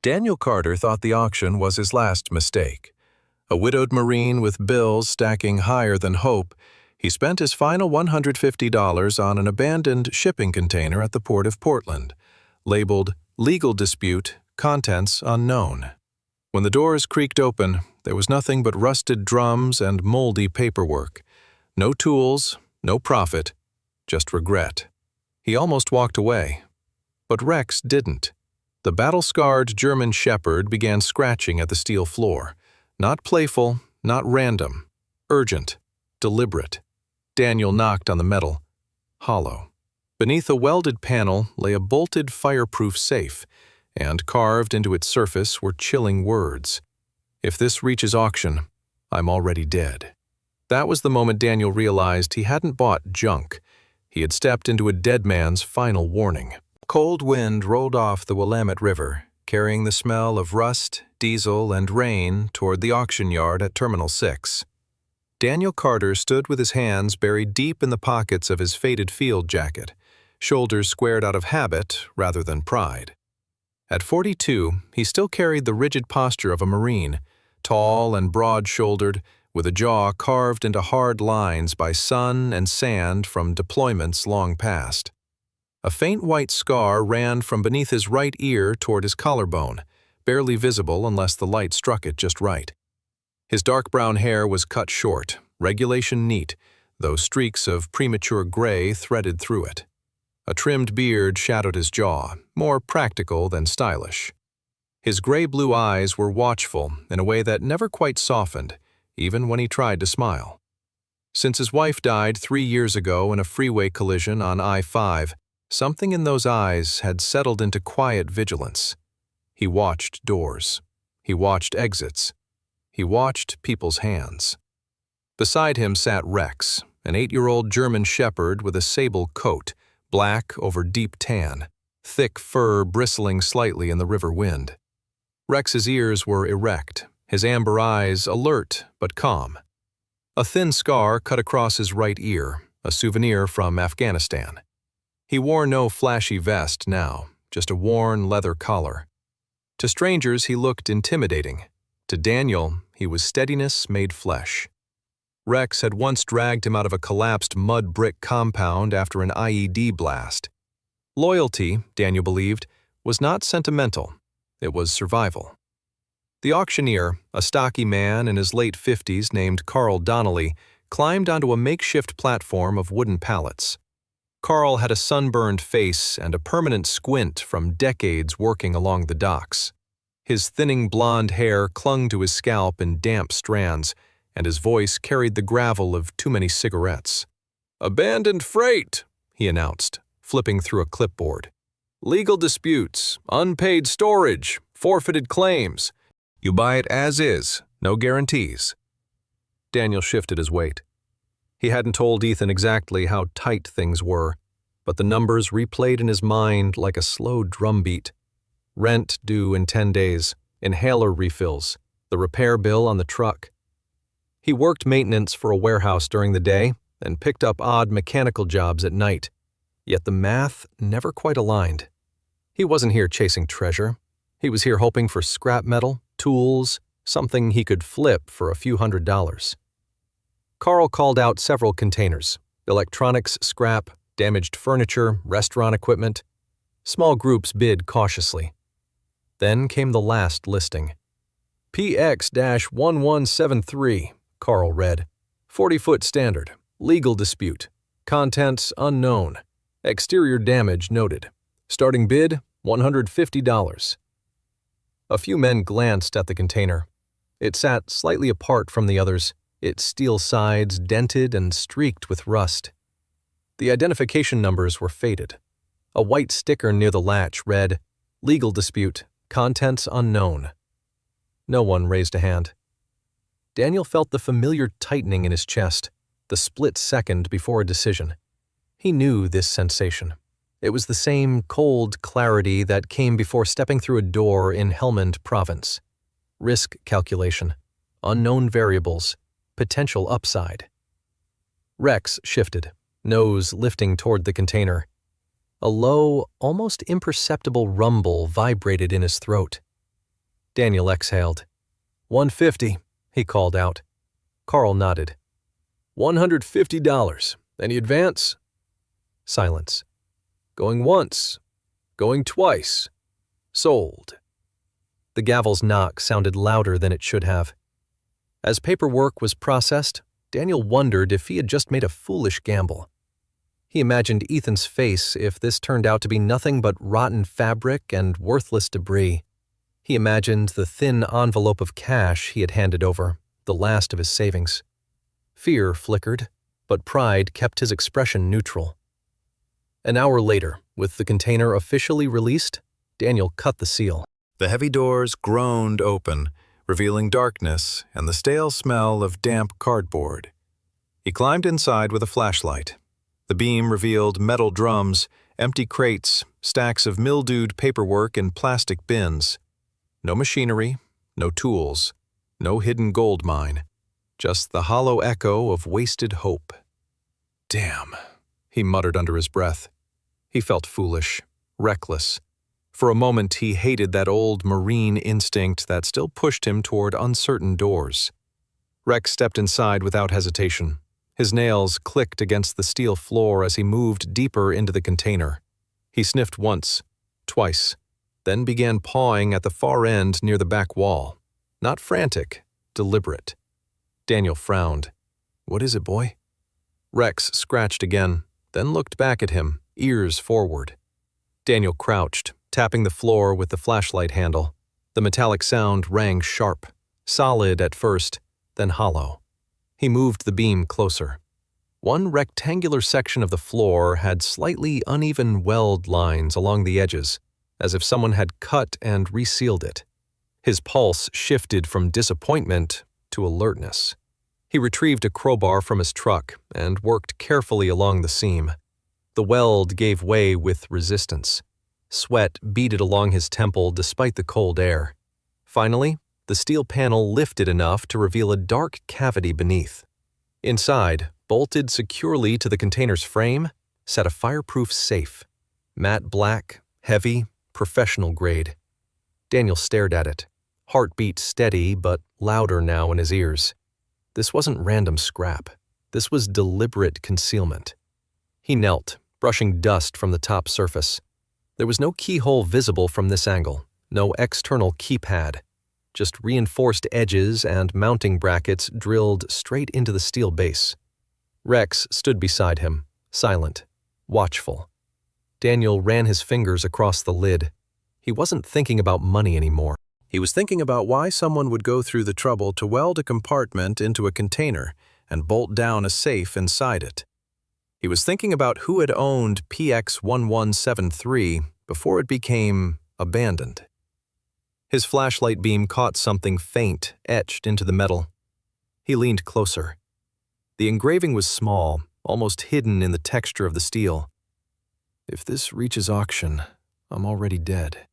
Daniel Carter thought the auction was his last mistake. A widowed Marine with bills stacking higher than hope, he spent his final $150 on an abandoned shipping container at the port of Portland, labeled "Legal Dispute, Contents Unknown." When the doors creaked open, there was nothing but rusted drums and moldy paperwork. No tools, no profit, just regret. He almost walked away. But Rex didn't. The battle-scarred German shepherd began scratching at the steel floor. Not playful, not random. Urgent, deliberate. Daniel knocked on the metal. Hollow. Beneath a welded panel lay a bolted fireproof safe, and carved into its surface were chilling words. "If this reaches auction, I'm already dead." That was the moment Daniel realized he hadn't bought junk. He had stepped into a dead man's final warning. Cold wind rolled off the Willamette River, carrying the smell of rust, diesel, and rain toward the auction yard at Terminal 6. Daniel Carter stood with his hands buried deep in the pockets of his faded field jacket, shoulders squared out of habit rather than pride. At 42, he still carried the rigid posture of a Marine, tall and broad-shouldered, with a jaw carved into hard lines by sun and sand from deployments long past. A faint white scar ran from beneath his right ear toward his collarbone, barely visible unless the light struck it just right. His dark brown hair was cut short, regulation neat, though streaks of premature gray threaded through it. A trimmed beard shadowed his jaw, more practical than stylish. His gray-blue eyes were watchful in a way that never quite softened, even when he tried to smile. Since his wife died 3 years ago in a freeway collision on I-5, something in those eyes had settled into quiet vigilance. He watched doors. He watched exits. He watched people's hands. Beside him sat Rex, an 8-year-old German shepherd with a sable coat, black over deep tan, thick fur bristling slightly in the river wind. Rex's ears were erect, his amber eyes alert but calm. A thin scar cut across his right ear, a souvenir from Afghanistan. He wore no flashy vest now, just a worn leather collar. To strangers he looked intimidating. To Daniel, he was steadiness made flesh. Rex had once dragged him out of a collapsed mud brick compound after an IED blast. Loyalty, Daniel believed, was not sentimental. It was survival. The auctioneer, a stocky man in his late 50s named Carl Donnelly, climbed onto a makeshift platform of wooden pallets. Carl had a sunburned face and a permanent squint from decades working along the docks. His thinning blonde hair clung to his scalp in damp strands, and his voice carried the gravel of too many cigarettes. "Abandoned freight," he announced, flipping through a clipboard. "Legal disputes, unpaid storage, forfeited claims. You buy it as is, no guarantees." Daniel shifted his weight. He hadn't told Ethan exactly how tight things were, but the numbers replayed in his mind like a slow drumbeat. Rent due in 10 days, inhaler refills, the repair bill on the truck. He worked maintenance for a warehouse during the day and picked up odd mechanical jobs at night, yet the math never quite aligned. He wasn't here chasing treasure. He was here hoping for scrap metal, tools, something he could flip for a few $100s. Carl called out several containers: electronics scrap, damaged furniture, restaurant equipment. Small groups bid cautiously. Then came the last listing. PX-1173, Carl read. 40-foot standard. Legal dispute. Contents unknown. Exterior damage noted. Starting bid, $150. A few men glanced at the container. It sat slightly apart from the others, its steel sides dented and streaked with rust. The identification numbers were faded. A white sticker near the latch read, "Legal dispute. Contents unknown." No one raised a hand. Daniel felt the familiar tightening in his chest, the split second before a decision. He knew this sensation. It was the same cold clarity that came before stepping through a door in Helmand Province. Risk calculation, unknown variables, potential upside. Rex shifted, nose lifting toward the container. A low, almost imperceptible rumble vibrated in his throat. Daniel exhaled. "$150, he called out. Carl nodded. $150. Any advance?" Silence. "Going once. Going twice. Sold." The gavel's knock sounded louder than it should have. As paperwork was processed, Daniel wondered if he had just made a foolish gamble. He imagined Ethan's face if this turned out to be nothing but rotten fabric and worthless debris. He imagined the thin envelope of cash he had handed over, the last of his savings. Fear flickered, but pride kept his expression neutral. An hour later, with the container officially released, Daniel cut the seal. The heavy doors groaned open, revealing darkness and the stale smell of damp cardboard. He climbed inside with a flashlight. The beam revealed metal drums, empty crates, stacks of mildewed paperwork in plastic bins. No machinery, no tools, no hidden gold mine, just the hollow echo of wasted hope. "Damn," he muttered under his breath. He felt foolish, reckless. For a moment he hated that old Marine instinct that still pushed him toward uncertain doors. Rex stepped inside without hesitation. His nails clicked against the steel floor as he moved deeper into the container. He sniffed once, twice, then began pawing at the far end near the back wall. Not frantic, deliberate. Daniel frowned. "What is it, boy?" Rex scratched again, then looked back at him, ears forward. Daniel crouched, tapping the floor with the flashlight handle. The metallic sound rang sharp, solid at first, then hollow. He moved the beam closer. One rectangular section of the floor had slightly uneven weld lines along the edges, as if someone had cut and resealed it. His pulse shifted from disappointment to alertness. He retrieved a crowbar from his truck and worked carefully along the seam. The weld gave way with resistance. Sweat beaded along his temple despite the cold air. Finally, the steel panel lifted enough to reveal a dark cavity beneath. Inside, bolted securely to the container's frame, sat a fireproof safe. Matte black, heavy, professional grade. Daniel stared at it, heartbeat steady but louder now in his ears. This wasn't random scrap. This was deliberate concealment. He knelt, brushing dust from the top surface. There was no keyhole visible from this angle, no external keypad, just reinforced edges and mounting brackets drilled straight into the steel base. Rex stood beside him, silent, watchful. Daniel ran his fingers across the lid. He wasn't thinking about money anymore. He was thinking about why someone would go through the trouble to weld a compartment into a container and bolt down a safe inside it. He was thinking about who had owned PX1173 before it became abandoned. His flashlight beam caught something faint etched into the metal. He leaned closer. The engraving was small, almost hidden in the texture of the steel. "If this reaches auction, I'm already dead."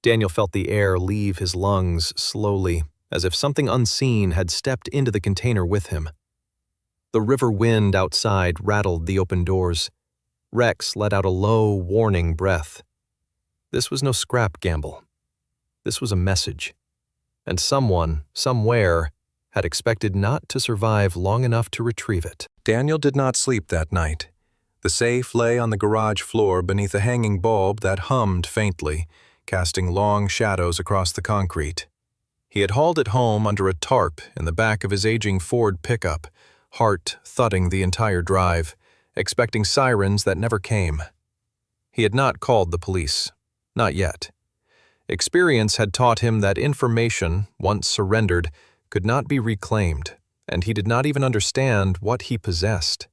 Daniel felt the air leave his lungs slowly, as if something unseen had stepped into the container with him. The river wind outside rattled the open doors. Rex let out a low, warning breath. This was no scrap gamble. This was a message. And someone, somewhere, had expected not to survive long enough to retrieve it. Daniel did not sleep that night. The safe lay on the garage floor beneath a hanging bulb that hummed faintly, casting long shadows across the concrete. He had hauled it home under a tarp in the back of his aging Ford pickup, heart thudding the entire drive, expecting sirens that never came. He had not called the police. Not yet. Experience had taught him that information, once surrendered, could not be reclaimed, and he did not even understand what he possessed.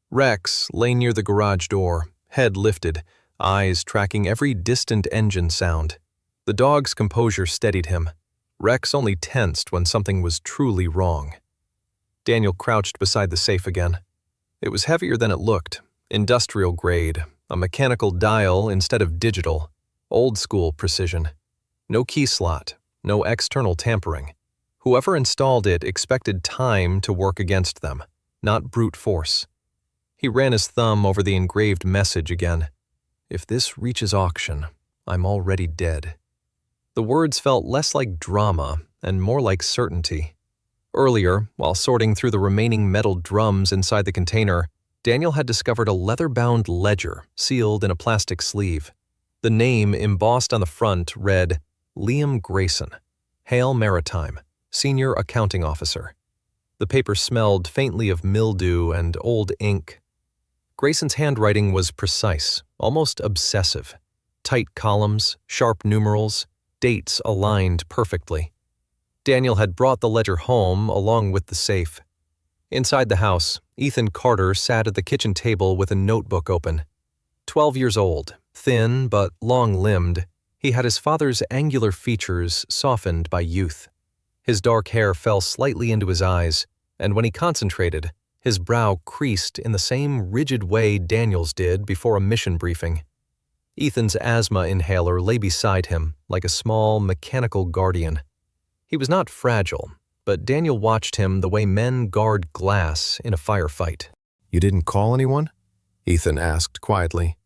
Rex lay near the garage door, head lifted, eyes tracking every distant engine sound. The dog's composure steadied him. Rex only tensed when something was truly wrong. Daniel crouched beside the safe again. It was heavier than it looked, industrial grade, a mechanical dial instead of digital, old-school precision. No key slot, no external tampering. Whoever installed it expected time to work against them, not brute force. He ran his thumb over the engraved message again. "If this reaches auction, I'm already dead." The words felt less like drama and more like certainty. Earlier, while sorting through the remaining metal drums inside the container, Daniel had discovered a leather-bound ledger sealed in a plastic sleeve. The name embossed on the front read, Liam Grayson, Hale Maritime, Senior Accounting Officer. The paper smelled faintly of mildew and old ink. Grayson's handwriting was precise, almost obsessive. Tight columns, sharp numerals, dates aligned perfectly. Daniel had brought the ledger home along with the safe. Inside the house, Ethan Carter sat at the kitchen table with a notebook open. 12 years old, thin but long-limbed, he had his father's angular features softened by youth. His dark hair fell slightly into his eyes, and when he concentrated, his brow creased in the same rigid way Daniel's did before a mission briefing. Ethan's asthma inhaler lay beside him like a small, mechanical guardian. He was not fragile, but Daniel watched him the way men guard glass in a firefight. "You didn't call anyone?" Ethan asked quietly.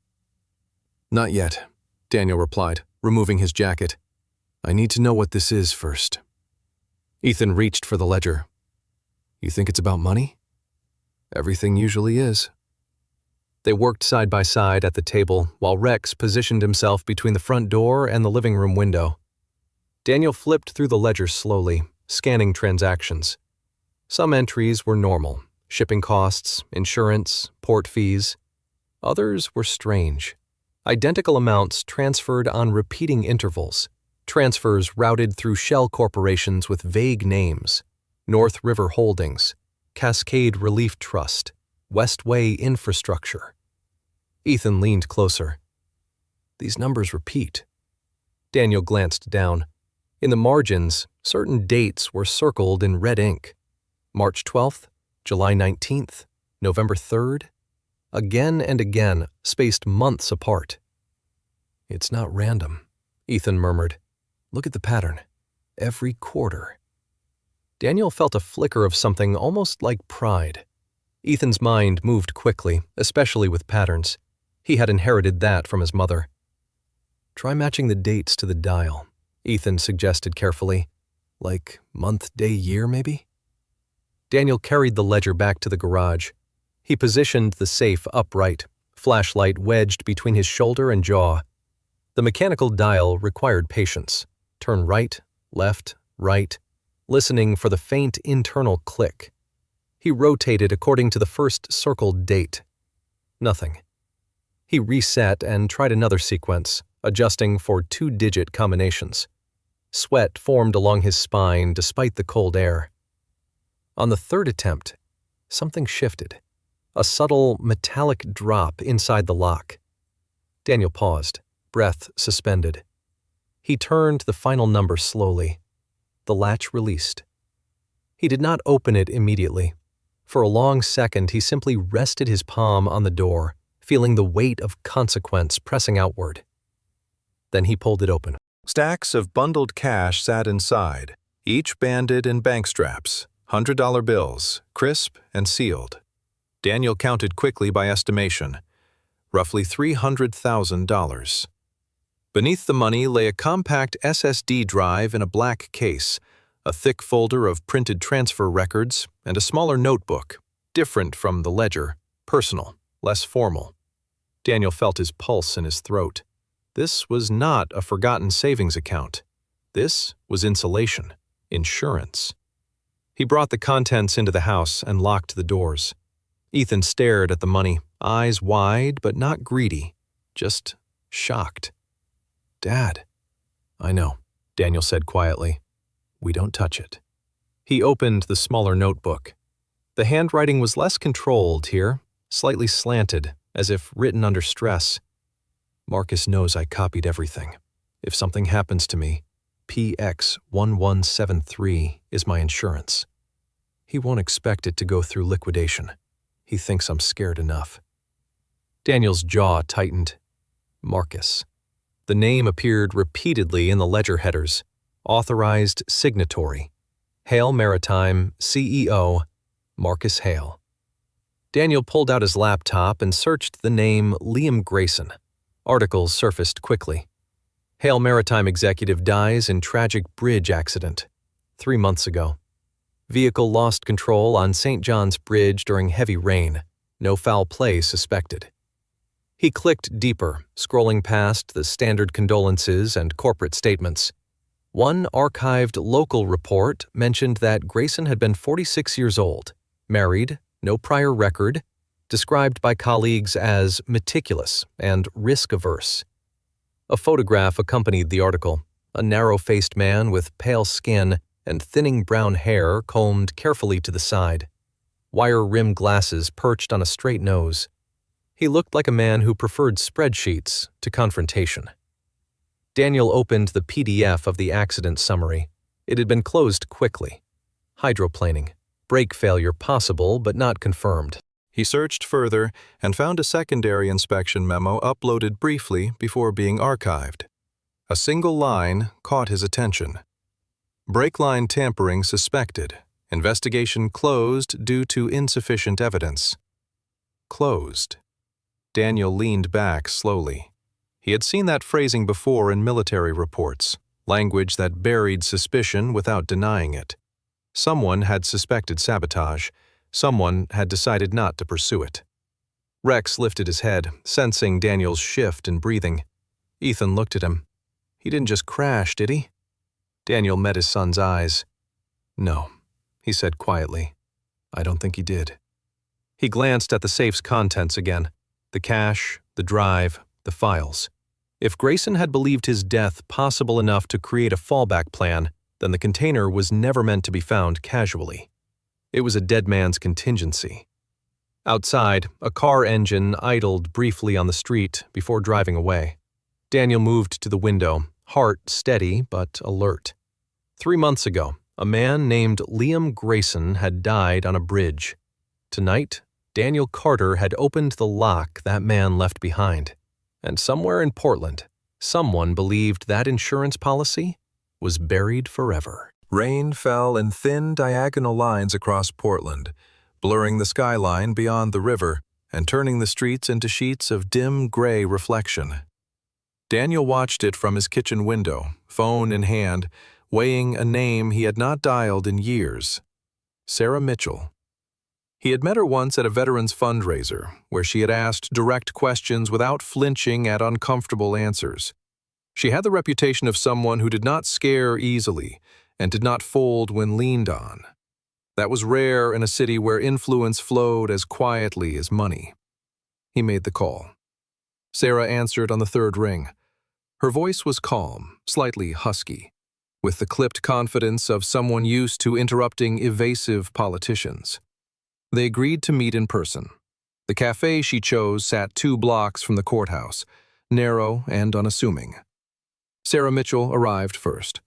"Not yet," Daniel replied, removing his jacket. "I need to know what this is first." Ethan reached for the ledger. "You think it's about money?" "Everything usually is." They worked side by side at the table while Rex positioned himself between the front door and the living room window. Daniel flipped through the ledger slowly, scanning transactions. Some entries were normal: shipping costs, insurance, port fees. Others were strange. Identical amounts transferred on repeating intervals. Transfers routed through shell corporations with vague names: North River Holdings, Cascade Relief Trust, Westway Infrastructure. Ethan leaned closer. These numbers repeat. Daniel glanced down. In the margins, certain dates were circled in red ink. March 12th, July 19th, November 3rd. Again and again, spaced months apart. "It's not random," Ethan murmured. "Look at the pattern. Every quarter." Daniel felt a flicker of something almost like pride. Ethan's mind moved quickly, especially with patterns. He had inherited that from his mother. "Try matching the dates to the dial," Ethan suggested carefully. "Like month, day, year, maybe?" Daniel carried the ledger back to the garage. He positioned the safe upright, flashlight wedged between his shoulder and jaw. The mechanical dial required patience. Turn right, left, right, listening for the faint internal click. He rotated according to the first circled date. Nothing. He reset and tried another sequence, adjusting for 2-digit combinations. Sweat formed along his spine despite the cold air. On the third attempt, something shifted. A subtle, metallic drop inside the lock. Daniel paused, breath suspended. He turned the final number slowly. The latch released. He did not open it immediately. For a long second, he simply rested his palm on the door, feeling the weight of consequence pressing outward. Then he pulled it open. Stacks of bundled cash sat inside, each banded in bank straps, $100 bills, crisp and sealed. Daniel counted quickly by estimation, roughly $300,000. Beneath the money lay a compact SSD drive in a black case, a thick folder of printed transfer records, and a smaller notebook, different from the ledger, personal, less formal. Daniel felt his pulse in his throat. This was not a forgotten savings account. This was insulation, insurance. He brought the contents into the house and locked the doors. Ethan stared at the money, eyes wide but not greedy, just shocked. "Dad." "I know," Daniel said quietly. "We don't touch it." He opened the smaller notebook. The handwriting was less controlled here, slightly slanted, as if written under stress. "Marcus knows I copied everything. If something happens to me, PX1173 is my insurance. He won't expect it to go through liquidation. He thinks I'm scared enough." Daniel's jaw tightened. Marcus. The name appeared repeatedly in the ledger headers. Authorized signatory. Hale Maritime, CEO, Marcus Hale. Daniel pulled out his laptop and searched the name Liam Grayson. Articles surfaced quickly. Hale Maritime executive dies in tragic bridge accident. 3 months ago. Vehicle lost control on St. John's Bridge during heavy rain. No foul play suspected. He clicked deeper, scrolling past the standard condolences and corporate statements. One archived local report mentioned that Grayson had been 46 years old, married, no prior record, described by colleagues as meticulous and risk-averse. A photograph accompanied the article, a narrow-faced man with pale skin and thinning brown hair combed carefully to the side, wire-rimmed glasses perched on a straight nose. He looked like a man who preferred spreadsheets to confrontation. Daniel opened the PDF of the accident summary. It had been closed quickly. Hydroplaning. Brake failure possible but not confirmed. He searched further and found a secondary inspection memo uploaded briefly before being archived. A single line caught his attention. Brake line tampering suspected. Investigation closed due to insufficient evidence. Closed. Daniel leaned back slowly. He had seen that phrasing before in military reports, language that buried suspicion without denying it. Someone had suspected sabotage. Someone had decided not to pursue it. Rex lifted his head, sensing Daniel's shift in breathing. Ethan looked at him. He didn't just crash, did he? Daniel met his son's eyes. No, he said quietly. I don't think he did. He glanced at the safe's contents again. The cash, the drive, the files. If Grayson had believed his death possible enough to create a fallback plan, then the container was never meant to be found casually. It was a dead man's contingency. Outside, a car engine idled briefly on the street before driving away. Daniel moved to the window, heart steady but alert. 3 months ago, a man named Liam Grayson had died on a bridge. Tonight, Daniel Carter had opened the lock that man left behind. And somewhere in Portland, someone believed that insurance policy was buried forever. Rain fell in thin diagonal lines across Portland, blurring the skyline beyond the river and turning the streets into sheets of dim gray reflection. Daniel watched it from his kitchen window, phone in hand, weighing a name he had not dialed in years. Sarah Mitchell. He had met her once at a veterans fundraiser, where she had asked direct questions without flinching at uncomfortable answers. She had the reputation of someone who did not scare easily and did not fold when leaned on. That was rare in a city where influence flowed as quietly as money. He made the call. Sarah answered on the third ring. Her voice was calm, slightly husky, with the clipped confidence of someone used to interrupting evasive politicians. They agreed to meet in person. The cafe she chose sat 2 blocks from the courthouse, narrow and unassuming. Sarah Mitchell arrived first.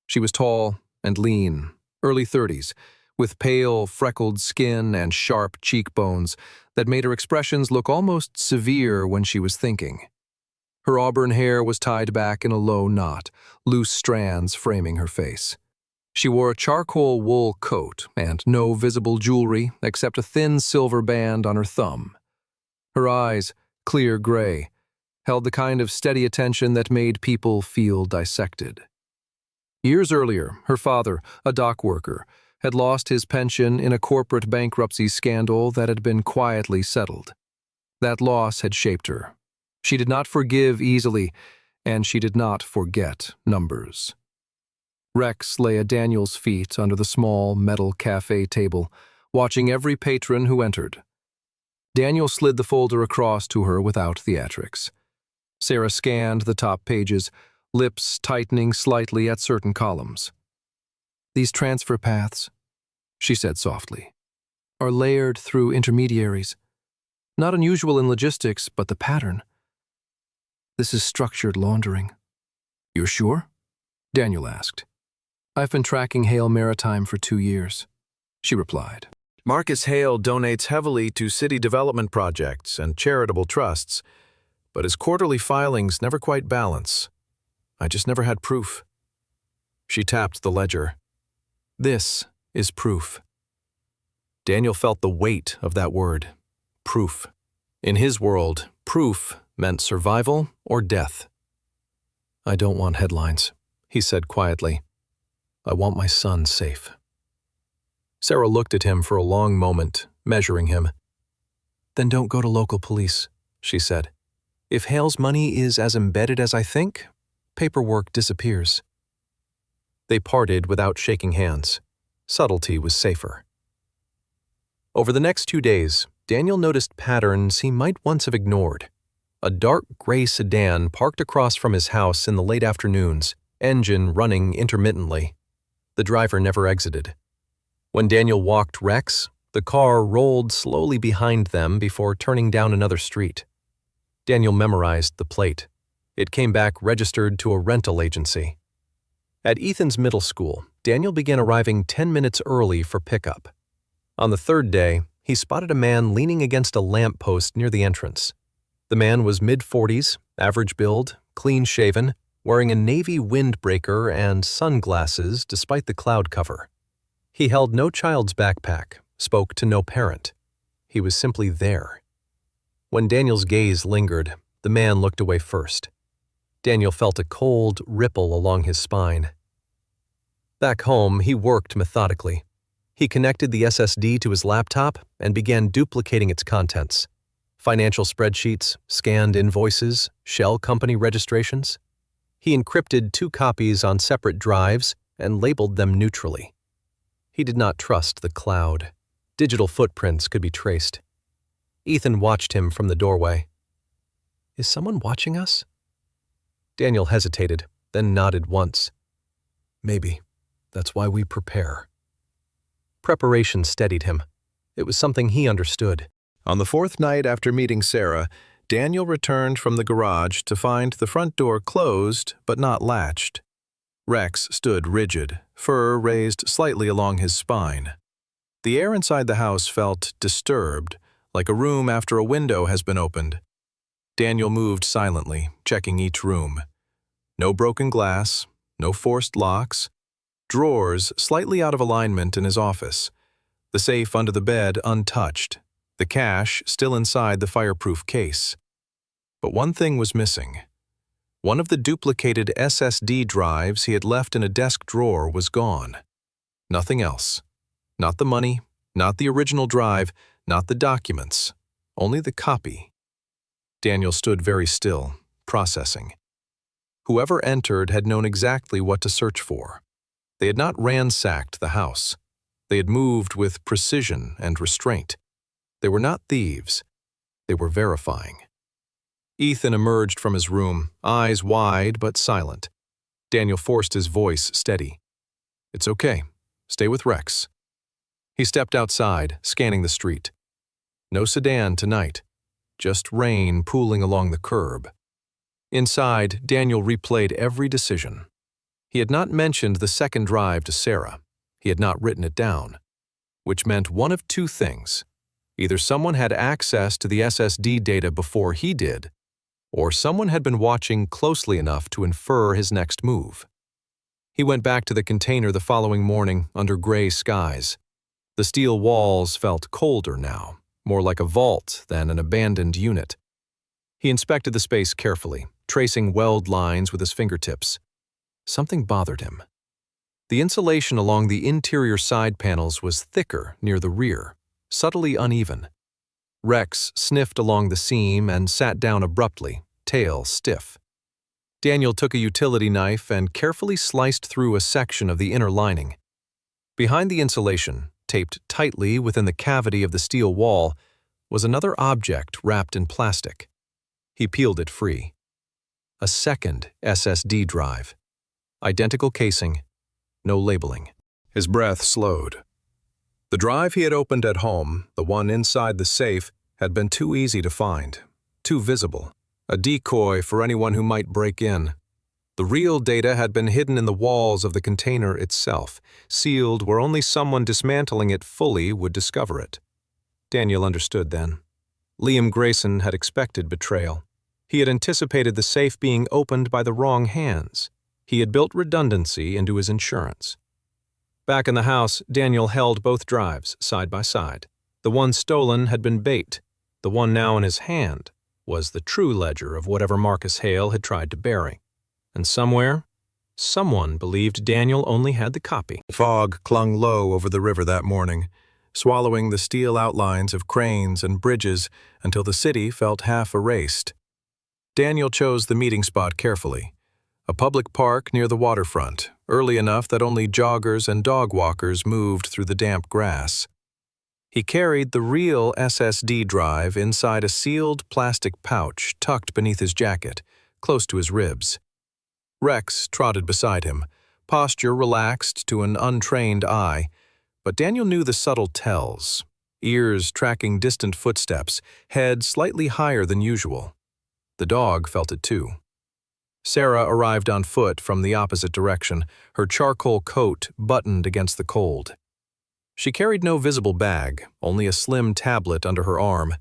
She was tall and lean, early 30s, with pale, freckled skin and sharp cheekbones that made her expressions look almost severe when she was thinking. Her auburn hair was tied back in a low knot, loose strands framing her face. She wore a charcoal wool coat and no visible jewelry except a thin silver band on her thumb. Her eyes, clear gray, held the kind of steady attention that made people feel dissected. Years earlier, her father, a dock worker, had lost his pension in a corporate bankruptcy scandal that had been quietly settled. That loss had shaped her. She did not forgive easily, and she did not forget numbers. Rex lay at Daniel's feet under the small metal cafe table, watching every patron who entered. Daniel slid the folder across to her without theatrics. Sarah scanned the top pages, lips tightening slightly at certain columns. These transfer paths, she said softly, are layered through intermediaries. Not unusual in logistics, but the pattern. This is structured laundering. You're sure? Daniel asked. I've been tracking Hale Maritime for 2 years, she replied. Marcus Hale donates heavily to city development projects and charitable trusts, but his quarterly filings never quite balance. I just never had proof. She tapped the ledger. This is proof. Daniel felt the weight of that word, proof. In his world, proof meant survival or death. "I don't want headlines," he said quietly. "I want my son safe." Sarah looked at him for a long moment, measuring him. "Then don't go to local police," she said. "If Hale's money is as embedded as I think, paperwork disappears." They parted without shaking hands. Subtlety was safer. Over the next 2 days, Daniel noticed patterns he might once have ignored. A dark gray sedan parked across from his house in the late afternoons, engine running intermittently. The driver never exited. When Daniel walked Rex, the car rolled slowly behind them before turning down another street. Daniel memorized the plate. It came back registered to a rental agency. At Ethan's middle school, Daniel began arriving 10 minutes early for pickup. On the third day, he spotted a man leaning against a lamppost near the entrance. The man was mid-40s, average build, clean-shaven, wearing a navy windbreaker and sunglasses despite the cloud cover. He held no child's backpack, spoke to no parent. He was simply there. When Daniel's gaze lingered, the man looked away first. Daniel felt a cold ripple along his spine. Back home, he worked methodically. He connected the SSD to his laptop and began duplicating its contents. Financial spreadsheets, scanned invoices, shell company registrations. He encrypted 2 copies on separate drives and labeled them neutrally. He did not trust the cloud. Digital footprints could be traced. Ethan watched him from the doorway. "Is someone watching us?" Daniel hesitated, then nodded once. "Maybe. That's why we prepare." Preparation steadied him. It was something he understood. On the 4th night after meeting Sarah, Daniel returned from the garage to find the front door closed but not latched. Rex stood rigid, fur raised slightly along his spine. The air inside the house felt disturbed, like a room after a window has been opened. Daniel moved silently, checking each room. No broken glass, no forced locks, drawers slightly out of alignment in his office, the safe under the bed untouched, the cash still inside the fireproof case. But one thing was missing. One of the duplicated SSD drives he had left in a desk drawer was gone. Nothing else. Not the money, not the original drive, not the documents, only the copy. Daniel stood very still, processing. Whoever entered had known exactly what to search for. They had not ransacked the house. They had moved with precision and restraint. They were not thieves. They were verifying. Ethan emerged from his room, eyes wide but silent. Daniel forced his voice steady. "It's okay. Stay with Rex." He stepped outside, scanning the street. No sedan tonight. Just rain pooling along the curb. Inside, Daniel replayed every decision. He had not mentioned the second drive to Sarah. He had not written it down, which meant one of 2 things. Either someone had access to the SSD data before he did, or someone had been watching closely enough to infer his next move. He went back to the container the following morning under gray skies. The steel walls felt colder now, more like a vault than an abandoned unit. He inspected the space carefully, tracing weld lines with his fingertips. Something bothered him. The insulation along the interior side panels was thicker near the rear, subtly uneven. Rex sniffed along the seam and sat down abruptly, tail stiff. Daniel took a utility knife and carefully sliced through a section of the inner lining. Behind the insulation, taped tightly within the cavity of the steel wall, was another object wrapped in plastic. He peeled it free. A second SSD drive. Identical casing, no labeling. His breath slowed. The drive he had opened at home, the one inside the safe, had been too easy to find, too visible, a decoy for anyone who might break in. The real data had been hidden in the walls of the container itself, sealed where only someone dismantling it fully would discover it. Daniel understood then. Liam Grayson had expected betrayal. He had anticipated the safe being opened by the wrong hands. He had built redundancy into his insurance. Back in the house, Daniel held both drives side by side. The one stolen had been bait. The one now in his hand was the true ledger of whatever Marcus Hale had tried to bury. And somewhere, someone believed Daniel only had the copy. Fog clung low over the river that morning, swallowing the steel outlines of cranes and bridges until the city felt half erased. Daniel chose the meeting spot carefully, a public park near the waterfront, early enough that only joggers and dog walkers moved through the damp grass. He carried the real SSD drive inside a sealed plastic pouch tucked beneath his jacket, close to his ribs. Rex trotted beside him, posture relaxed to an untrained eye, but Daniel knew the subtle tells, ears tracking distant footsteps, head slightly higher than usual. The dog felt it too. Sarah arrived on foot from the opposite direction, her charcoal coat buttoned against the cold. She carried no visible bag, only a slim tablet under her arm.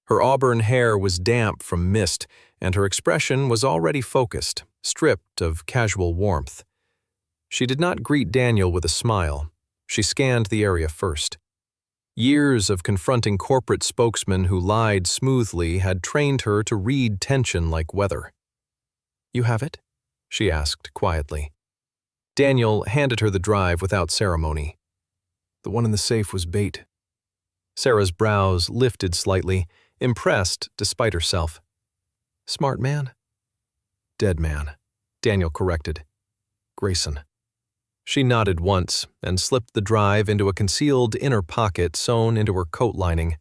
Her auburn hair was damp from mist, and her expression was already focused, stripped of casual warmth. She did not greet Daniel with a smile. She scanned the area first. Years of confronting corporate spokesmen who lied smoothly had trained her to read tension like weather. "You have it?" she asked quietly. Daniel handed her the drive without ceremony. "The one in the safe was bait." Sarah's brows lifted slightly, impressed despite herself. "Smart man?" "Dead man," Daniel corrected. "Grayson." She nodded once and slipped the drive into a concealed inner pocket sewn into her coat lining.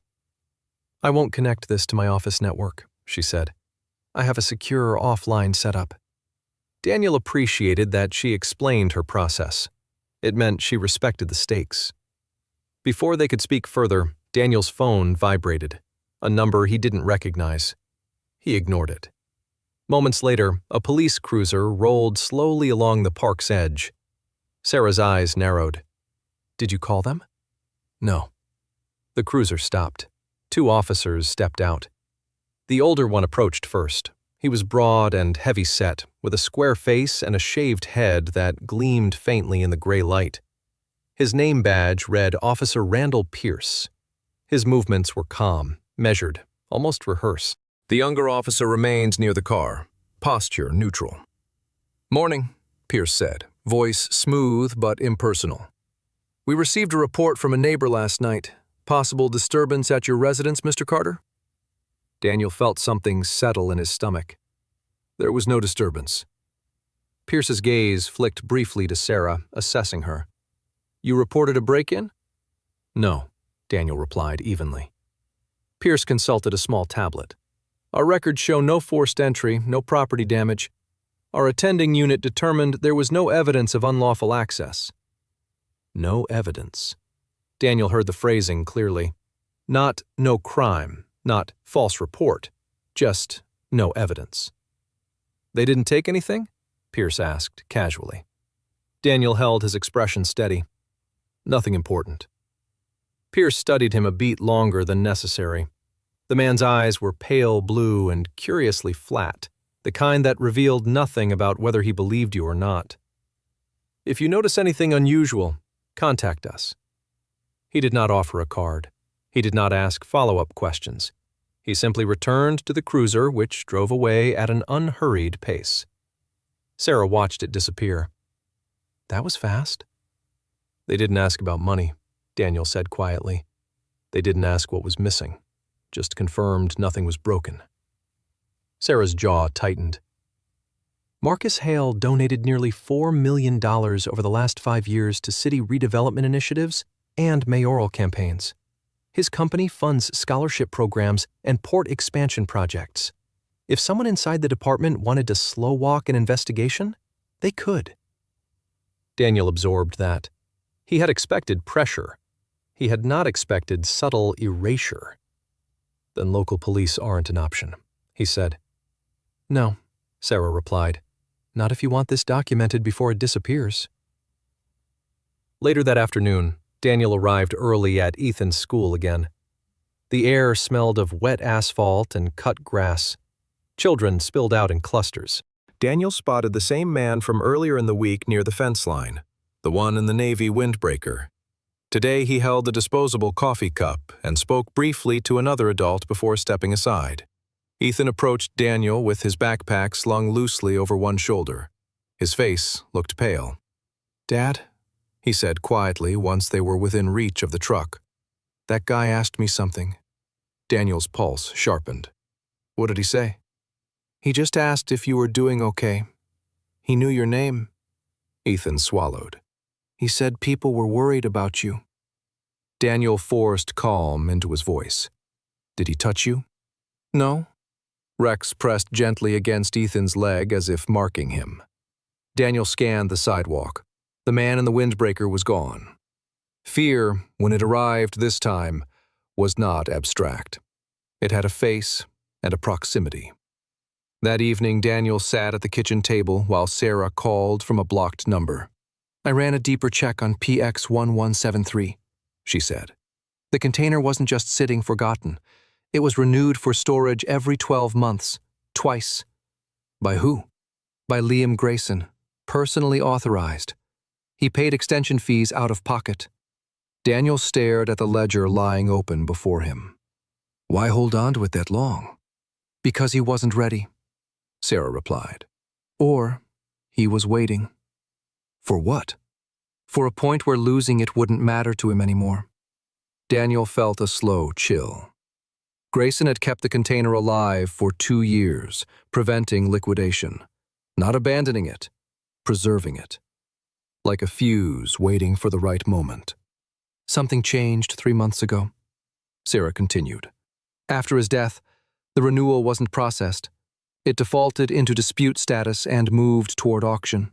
"I won't connect this to my office network," she said. "I have a secure offline setup." Daniel appreciated that she explained her process. It meant she respected the stakes. Before they could speak further, Daniel's phone vibrated, a number he didn't recognize. He ignored it. Moments later, a police cruiser rolled slowly along the park's edge. Sarah's eyes narrowed. "Did you call them?" "No." The cruiser stopped. 2 officers stepped out. The older one approached first. He was broad and heavy-set, with a square face and a shaved head that gleamed faintly in the gray light. His name badge read Officer Randall Pierce. His movements were calm, measured, almost rehearsed. The younger officer remained near the car, posture neutral. "Morning," Pierce said, voice smooth but impersonal. "We received a report from a neighbor last night. Possible disturbance at your residence, Mr. Carter?" Daniel felt something settle in his stomach. There was no disturbance. Pierce's gaze flicked briefly to Sarah, assessing her. "You reported a break-in?" "No," Daniel replied evenly. Pierce consulted a small tablet. "Our records show no forced entry, no property damage. Our attending unit determined there was no evidence of unlawful access." No evidence. Daniel heard the phrasing clearly. Not no crime, not false report, just no evidence. "They didn't take anything?" Pierce asked, casually. Daniel held his expression steady. "Nothing important." Pierce studied him a beat longer than necessary. The man's eyes were pale blue and curiously flat, the kind that revealed nothing about whether he believed you or not. "If you notice anything unusual, contact us." He did not offer a card. He did not ask follow-up questions. He simply returned to the cruiser, which drove away at an unhurried pace. Sarah watched it disappear. "That was fast." "They didn't ask about money," Daniel said quietly. "They didn't ask what was missing, just confirmed nothing was broken." Sarah's jaw tightened. Marcus Hale donated nearly $4 million over the last 5 years to city redevelopment initiatives and mayoral campaigns. His company funds scholarship programs and port expansion projects. If someone inside the department wanted to slow walk an investigation, they could. Daniel absorbed that. He had expected pressure. He had not expected subtle erasure. "Then local police aren't an option," he said. "No," Sarah replied. "Not if you want this documented before it disappears." Later that afternoon, Daniel arrived early at Ethan's school again. The air smelled of wet asphalt and cut grass. Children spilled out in clusters. Daniel spotted the same man from earlier in the week near the fence line, the one in the navy windbreaker. Today he held a disposable coffee cup and spoke briefly to another adult before stepping aside. Ethan approached Daniel with his backpack slung loosely over one shoulder. His face looked pale. "Dad," he said quietly once they were within reach of the truck. "That guy asked me something." Daniel's pulse sharpened. "What did he say?" "He just asked if you were doing okay. He knew your name." Ethan swallowed. "He said people were worried about you." Daniel forced calm into his voice. "Did he touch you?" "No." Rex pressed gently against Ethan's leg as if marking him. Daniel scanned the sidewalk. The man in the windbreaker was gone. Fear, when it arrived this time, was not abstract. It had a face and a proximity. That evening, Daniel sat at the kitchen table while Sarah called from a blocked number. "I ran a deeper check on PX1173, she said. "The container wasn't just sitting forgotten. It was renewed for storage every 12 months, twice." "By who?" "By Liam Grayson, personally authorized. He paid extension fees out of pocket." Daniel stared at the ledger lying open before him. "Why hold on to it that long?" "Because he wasn't ready," Sarah replied. "Or he was waiting." "For what?" "For a point where losing it wouldn't matter to him anymore." Daniel felt a slow chill. Grayson had kept the container alive for 2 years, preventing liquidation. Not abandoning it, preserving it. Like a fuse waiting for the right moment. "Something changed 3 months ago," Sarah continued. "After his death, the renewal wasn't processed. It defaulted into dispute status and moved toward auction.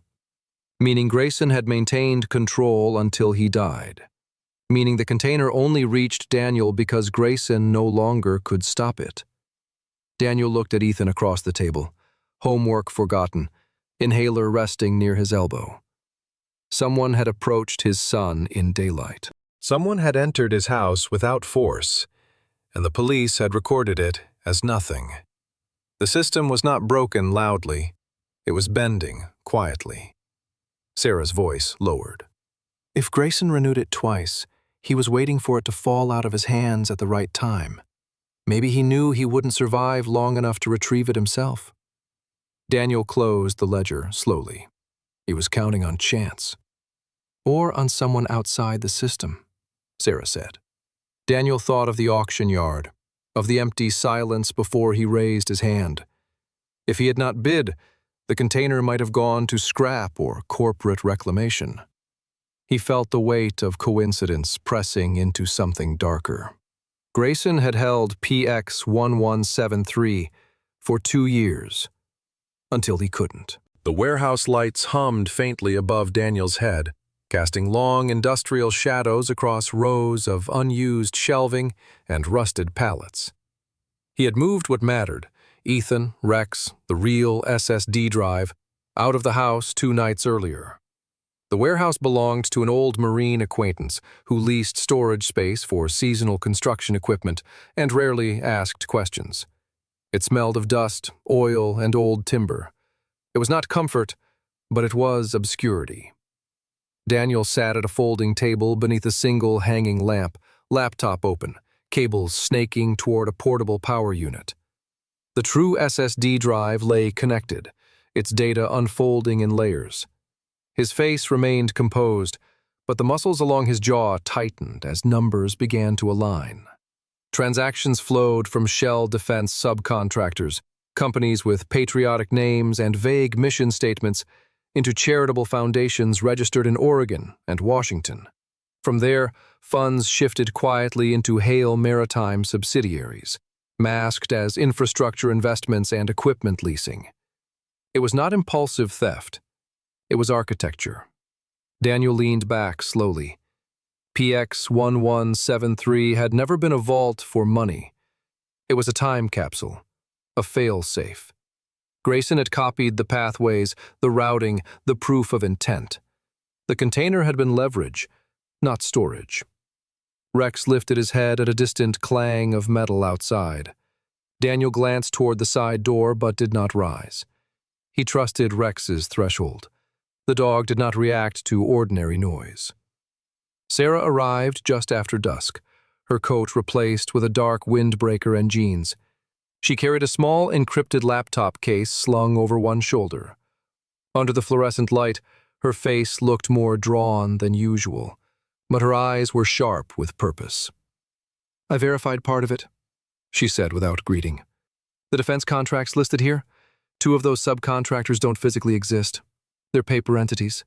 Meaning Grayson had maintained control until he died. Meaning the container only reached Daniel because Grayson no longer could stop it." Daniel looked at Ethan across the table, homework forgotten, inhaler resting near his elbow. Someone had approached his son in daylight. Someone had entered his house without force, and the police had recorded it as nothing. The system was not broken loudly. It was bending quietly. Sarah's voice lowered. "If Grayson renewed it twice, he was waiting for it to fall out of his hands at the right time. Maybe he knew he wouldn't survive long enough to retrieve it himself." Daniel closed the ledger slowly. He was counting on chance. "Or on someone outside the system," Sarah said. Daniel thought of the auction yard, of the empty silence before he raised his hand. If he had not bid, the container might have gone to scrap or corporate reclamation. He felt the weight of coincidence pressing into something darker. Grayson had held PX1173 for 2 years, until he couldn't. The warehouse lights hummed faintly above Daniel's head, casting long industrial shadows across rows of unused shelving and rusted pallets. He had moved what mattered, Ethan, Rex, the real SSD drive, out of the house 2 nights earlier. The warehouse belonged to an old Marine acquaintance who leased storage space for seasonal construction equipment and rarely asked questions. It smelled of dust, oil, and old timber. It was not comfort, but it was obscurity. Daniel sat at a folding table beneath a single hanging lamp, laptop open, cables snaking toward a portable power unit. The true SSD drive lay connected, its data unfolding in layers. His face remained composed, but the muscles along his jaw tightened as numbers began to align. Transactions flowed from shell defense subcontractors, companies with patriotic names and vague mission statements, into charitable foundations registered in Oregon and Washington. From there, funds shifted quietly into Hale Maritime subsidiaries, masked as infrastructure investments and equipment leasing. It was not impulsive theft. It was architecture. Daniel leaned back slowly. PX1173 had never been a vault for money. It was a time capsule, a fail-safe. Grayson had copied the pathways, the routing, the proof of intent. The container had been leverage, not storage. Rex lifted his head at a distant clang of metal outside. Daniel glanced toward the side door but did not rise. He trusted Rex's threshold. The dog did not react to ordinary noise. Sarah arrived just after dusk, her coat replaced with a dark windbreaker and jeans. She carried a small, encrypted laptop case slung over one shoulder. Under the fluorescent light, her face looked more drawn than usual, but her eyes were sharp with purpose. "I verified part of it," she said without greeting. "The defense contracts listed here, 2 of those subcontractors don't physically exist. They're paper entities."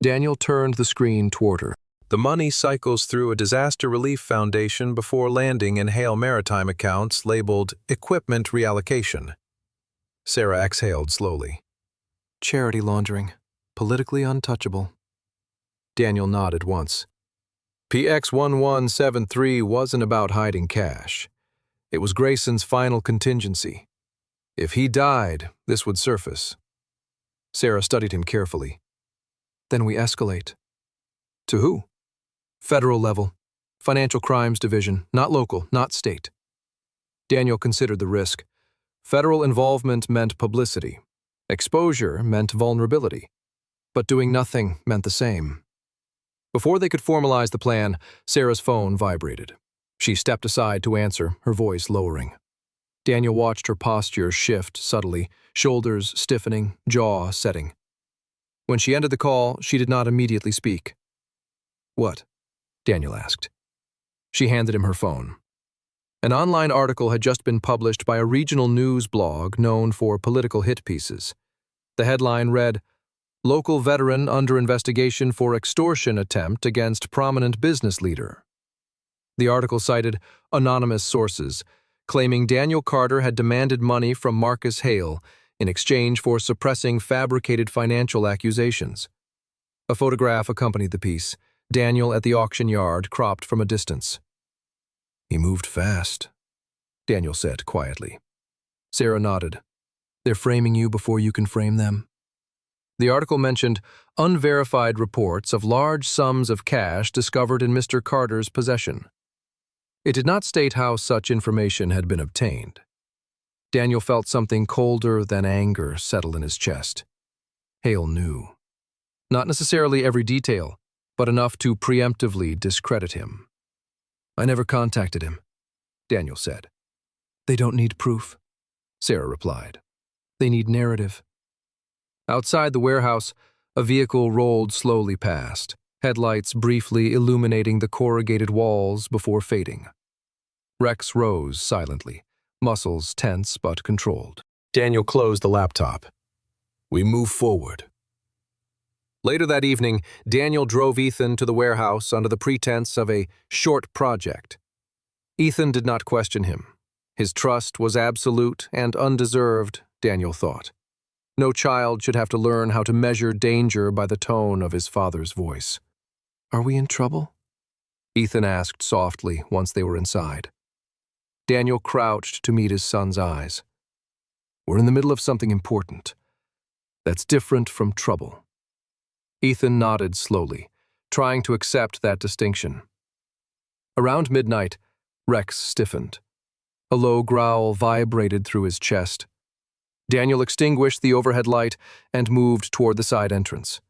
Daniel turned the screen toward her. The money cycles through a disaster relief foundation before landing in Hale Maritime accounts labeled Equipment Reallocation. Sarah exhaled slowly. "Charity laundering. Politically untouchable." Daniel nodded once. PX-1173 wasn't about hiding cash. It was Grayson's final contingency. If he died, this would surface. Sarah studied him carefully. "Then we escalate." To who? "Federal level. Financial Crimes Division, not local, not state." Daniel considered the risk. Federal involvement meant publicity. Exposure meant vulnerability. But doing nothing meant the same. Before they could formalize the plan, Sarah's phone vibrated. She stepped aside to answer, her voice lowering. Daniel watched her posture shift subtly, shoulders stiffening, jaw setting. When she ended the call, she did not immediately speak. "What?" Daniel asked. She handed him her phone. An online article had just been published by a regional news blog known for political hit pieces. The headline read, "Local veteran under investigation for extortion attempt against prominent business leader." The article cited anonymous sources, claiming Daniel Carter had demanded money from Marcus Hale in exchange for suppressing fabricated financial accusations. A photograph accompanied the piece, Daniel at the auction yard cropped from a distance. "He moved fast," Daniel said quietly. Sarah nodded. "They're framing you before you can frame them." The article mentioned unverified reports of large sums of cash discovered in Mr. Carter's possession. It did not state how such information had been obtained. Daniel felt something colder than anger settle in his chest. Hale knew. Not necessarily every detail, but enough to preemptively discredit him. "I never contacted him," Daniel said. "They don't need proof," Sarah replied. "They need narrative." Outside the warehouse, a vehicle rolled slowly past, headlights briefly illuminating the corrugated walls before fading. Rex rose silently, muscles tense but controlled. Daniel closed the laptop. "We move forward." Later that evening, Daniel drove Ethan to the warehouse under the pretense of a short project. Ethan did not question him. His trust was absolute and undeserved, Daniel thought. No child should have to learn how to measure danger by the tone of his father's voice. "Are we in trouble?" Ethan asked softly once they were inside. Daniel crouched to meet his son's eyes. "We're in the middle of something important. That's different from trouble." Ethan nodded slowly, trying to accept that distinction. Around midnight, Rex stiffened. A low growl vibrated through his chest. Daniel extinguished the overhead light and moved toward the side entrance.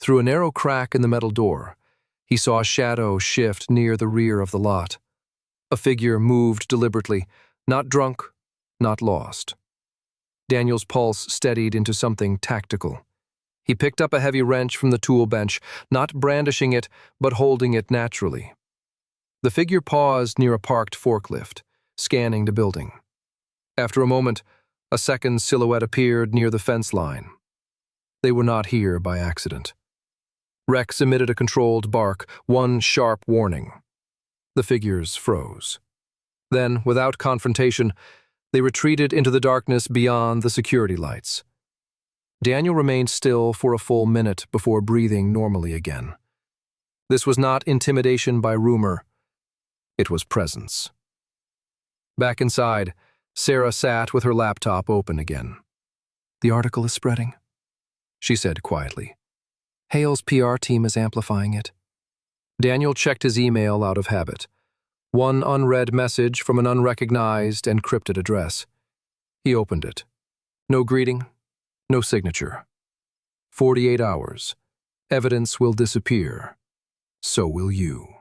Through a narrow crack in the metal door, he saw a shadow shift near the rear of the lot. A figure moved deliberately, not drunk, not lost. Daniel's pulse steadied into something tactical. He picked up a heavy wrench from the tool bench, not brandishing it, but holding it naturally. The figure paused near a parked forklift, scanning the building. After a moment, a second silhouette appeared near the fence line. They were not here by accident. Rex emitted a controlled bark, one sharp warning. The figures froze. Then, without confrontation, they retreated into the darkness beyond the security lights. Daniel remained still for a full minute before breathing normally again. This was not intimidation by rumor. It was presence. Back inside, Sarah sat with her laptop open again. "The article is spreading," she said quietly. "Hale's PR team is amplifying it." Daniel checked his email out of habit. One unread message from an unrecognized, encrypted address. He opened it. No greeting, no signature. 48 hours. Evidence will disappear. So will you.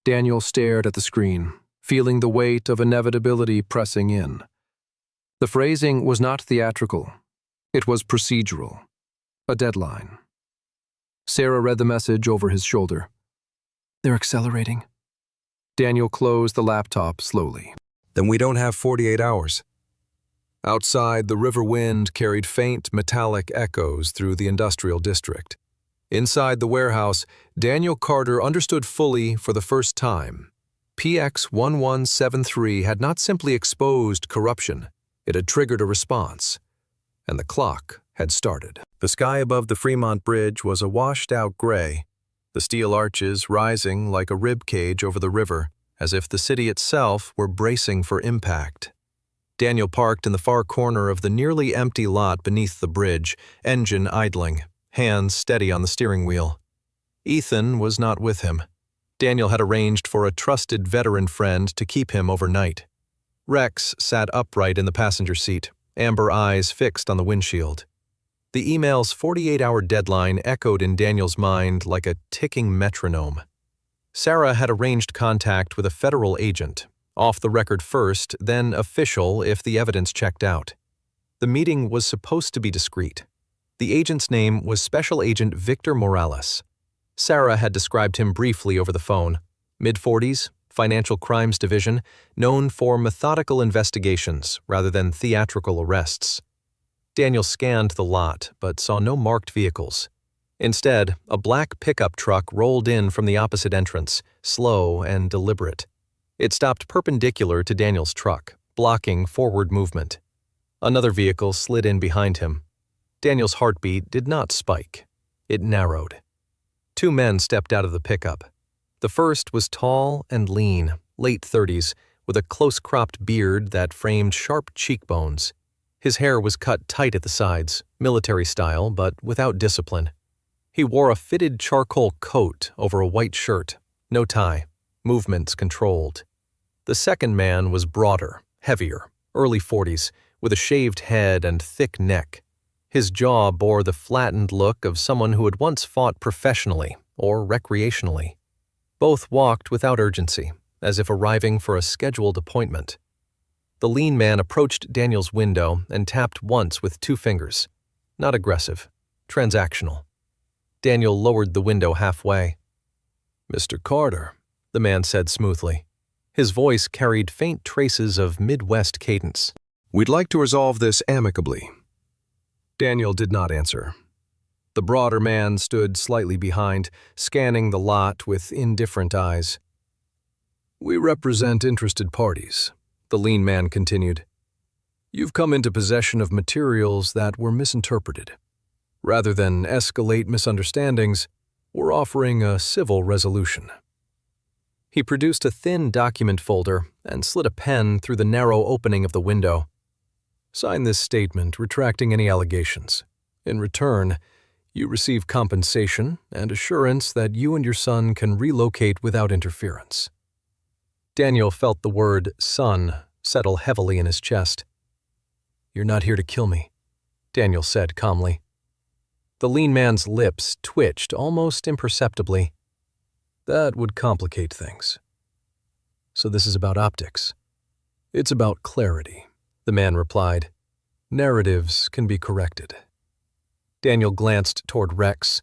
Daniel stared at the screen, feeling the weight of inevitability pressing in. The phrasing was not theatrical. It was procedural. A deadline. Sarah read the message over his shoulder. "They're accelerating." Daniel closed the laptop slowly. Then we don't have 48 hours. Outside, the river wind carried faint metallic echoes through the industrial district. Inside the warehouse, Daniel Carter understood fully for the first time. PX 1173 had not simply exposed corruption, it had triggered a response. And the clock had started. The sky above the Fremont Bridge was a washed-out gray, the steel arches rising like a rib cage over the river, as if the city itself were bracing for impact. Daniel parked in the far corner of the nearly empty lot beneath the bridge, engine idling, hands steady on the steering wheel. Ethan was not with him. Daniel had arranged for a trusted veteran friend to keep him overnight. Rex sat upright in the passenger seat, amber eyes fixed on the windshield. The email's 48-hour deadline echoed in Daniel's mind like a ticking metronome. Sarah had arranged contact with a federal agent, off the record first, then official if the evidence checked out. The meeting was supposed to be discreet. The agent's name was Special Agent Victor Morales. Sarah had described him briefly over the phone. Mid-40s, Financial Crimes Division, known for methodical investigations rather than theatrical arrests. Daniel scanned the lot, but saw no marked vehicles. Instead, a black pickup truck rolled in from the opposite entrance, slow and deliberate. It stopped perpendicular to Daniel's truck, blocking forward movement. Another vehicle slid in behind him. Daniel's heartbeat did not spike. It narrowed. Two men stepped out of the pickup. The first was tall and lean, late 30s, with a close-cropped beard that framed sharp cheekbones. His hair was cut tight at the sides, military style, but without discipline. He wore a fitted charcoal coat over a white shirt, no tie, movements controlled. The second man was broader, heavier, early 40s, with a shaved head and thick neck. His jaw bore the flattened look of someone who had once fought professionally or recreationally. Both walked without urgency, as if arriving for a scheduled appointment. The lean man approached Daniel's window and tapped once with two fingers. Not aggressive, transactional. Daniel lowered the window halfway. "Mr. Carter," the man said smoothly. His voice carried faint traces of Midwest cadence. "We'd like to resolve this amicably." Daniel did not answer. The broader man stood slightly behind, scanning the lot with indifferent eyes. "We represent interested parties," the lean man continued. "You've come into possession of materials that were misinterpreted. Rather than escalate misunderstandings, we're offering a civil resolution." He produced a thin document folder and slid a pen through the narrow opening of the window. "Sign this statement retracting any allegations. In return, you receive compensation and assurance that you and your son can relocate without interference." Daniel felt the word son settle heavily in his chest. "You're not here to kill me," Daniel said calmly. The lean man's lips twitched almost imperceptibly. "That would complicate things. So this is about optics." "It's about clarity," the man replied. "Narratives can be corrected." Daniel glanced toward Rex.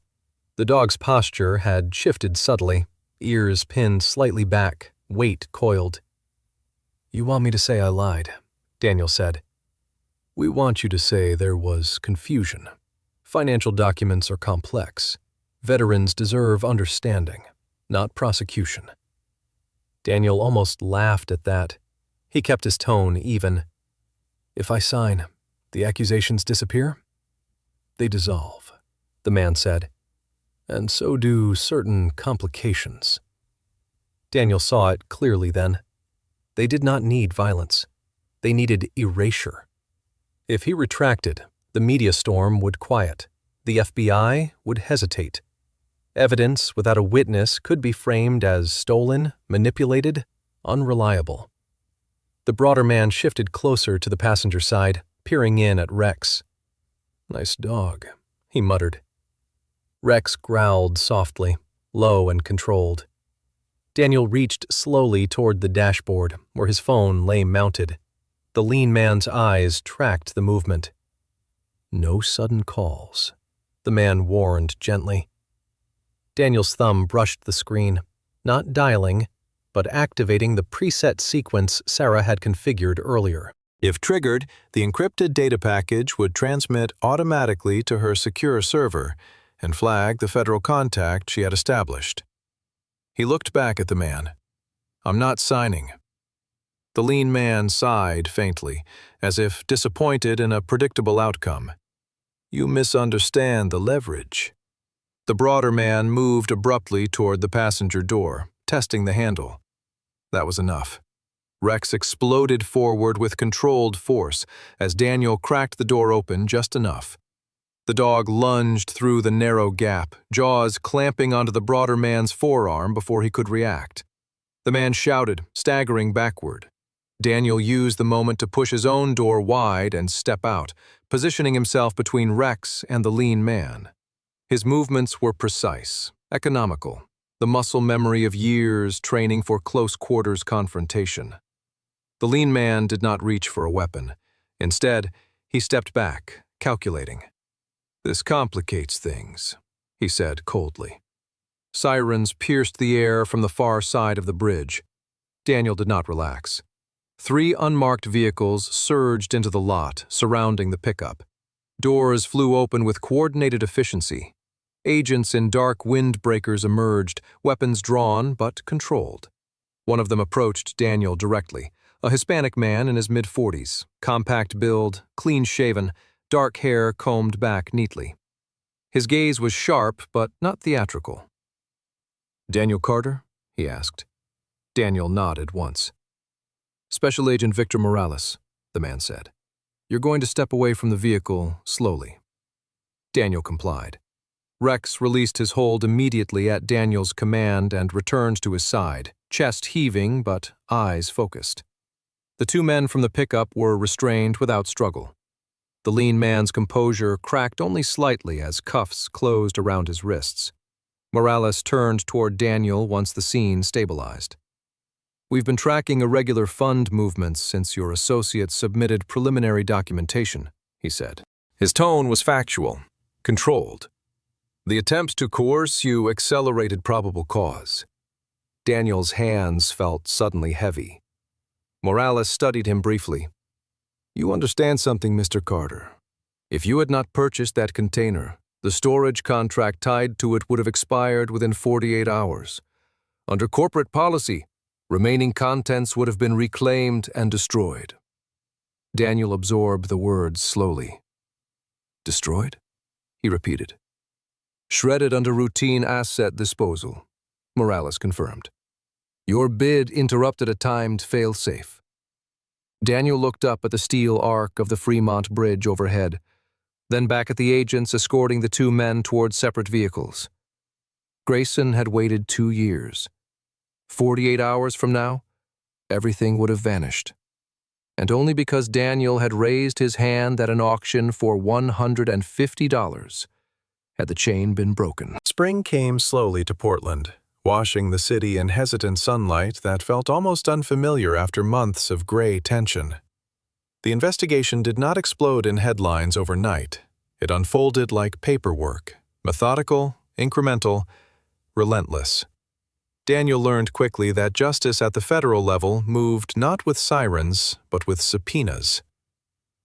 The dog's posture had shifted subtly, ears pinned slightly back, weight coiled. "You want me to say I lied," Daniel said. "We want you to say there was confusion. Financial documents are complex. Veterans deserve understanding, not prosecution." Daniel almost laughed at that. He kept his tone even. "If I sign, the accusations disappear?" "They dissolve," the man said. "And so do certain complications." Daniel saw it clearly then. They did not need violence. They needed erasure. If he retracted, the media storm would quiet. The FBI would hesitate. Evidence without a witness could be framed as stolen, manipulated, unreliable. The broader man shifted closer to the passenger side, peering in at Rex. "Nice dog," he muttered. Rex growled softly, low and controlled. Daniel reached slowly toward the dashboard, where his phone lay mounted. The lean man's eyes tracked the movement. "No sudden calls," the man warned gently. Daniel's thumb brushed the screen, not dialing, but activating the preset sequence Sarah had configured earlier. If triggered, the encrypted data package would transmit automatically to her secure server and flag the federal contact she had established. He looked back at the man. "I'm not signing." The lean man sighed faintly, as if disappointed in a predictable outcome. "You misunderstand the leverage." The broader man moved abruptly toward the passenger door, testing the handle. That was enough. Rex exploded forward with controlled force as Daniel cracked the door open just enough. The dog lunged through the narrow gap, jaws clamping onto the broader man's forearm before he could react. The man shouted, staggering backward. Daniel used the moment to push his own door wide and step out, positioning himself between Rex and the lean man. His movements were precise, economical, the muscle memory of years training for close-quarters confrontation. The lean man did not reach for a weapon. Instead, he stepped back, calculating. "This complicates things," he said coldly. Sirens pierced the air from the far side of the bridge. Daniel did not relax. 3 unmarked vehicles surged into the lot, surrounding the pickup. Doors flew open with coordinated efficiency. Agents in dark windbreakers emerged, weapons drawn but controlled. One of them approached Daniel directly, a Hispanic man in his mid-40s, compact build, clean-shaven, dark hair combed back neatly. His gaze was sharp but not theatrical. "Daniel Carter?" he asked. Daniel nodded once. "Special Agent Victor Morales," the man said. "You're going to step away from the vehicle slowly." Daniel complied. Rex released his hold immediately at Daniel's command and returned to his side, chest heaving but eyes focused. The 2 men from the pickup were restrained without struggle. The lean man's composure cracked only slightly as cuffs closed around his wrists. Morales turned toward Daniel once the scene stabilized. "We've been tracking irregular fund movements since your associate submitted preliminary documentation," he said. His tone was factual, controlled. "The attempts to coerce you accelerated probable cause." Daniel's hands felt suddenly heavy. Morales studied him briefly. "You understand something, Mr. Carter. If you had not purchased that container, the storage contract tied to it would have expired within 48 hours. Under corporate policy, remaining contents would have been reclaimed and destroyed." Daniel absorbed the words slowly. "Destroyed?" he repeated. "Shredded under routine asset disposal," Morales confirmed. "Your bid interrupted a timed fail-safe." Daniel looked up at the steel arc of the Fremont Bridge overhead, then back at the agents escorting the 2 men toward separate vehicles. Grayson had waited 2 years. 48 hours from now, everything would have vanished. And only because Daniel had raised his hand at an auction for $150 had the chain been broken. Spring came slowly to Portland, washing the city in hesitant sunlight that felt almost unfamiliar after months of gray tension. The investigation did not explode in headlines overnight. It unfolded like paperwork, methodical, incremental, relentless. Daniel learned quickly that justice at the federal level moved not with sirens, but with subpoenas.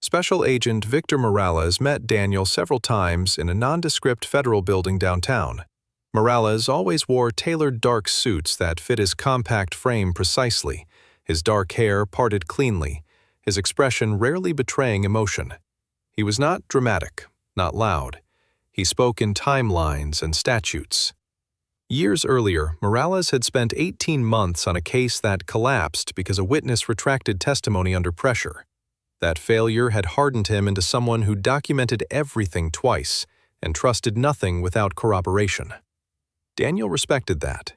Special Agent Victor Morales met Daniel several times in a nondescript federal building downtown. Morales always wore tailored dark suits that fit his compact frame precisely, his dark hair parted cleanly, his expression rarely betraying emotion. He was not dramatic, not loud. He spoke in timelines and statutes. Years earlier, Morales had spent 18 months on a case that collapsed because a witness retracted testimony under pressure. That failure had hardened him into someone who documented everything twice and trusted nothing without corroboration. Daniel respected that.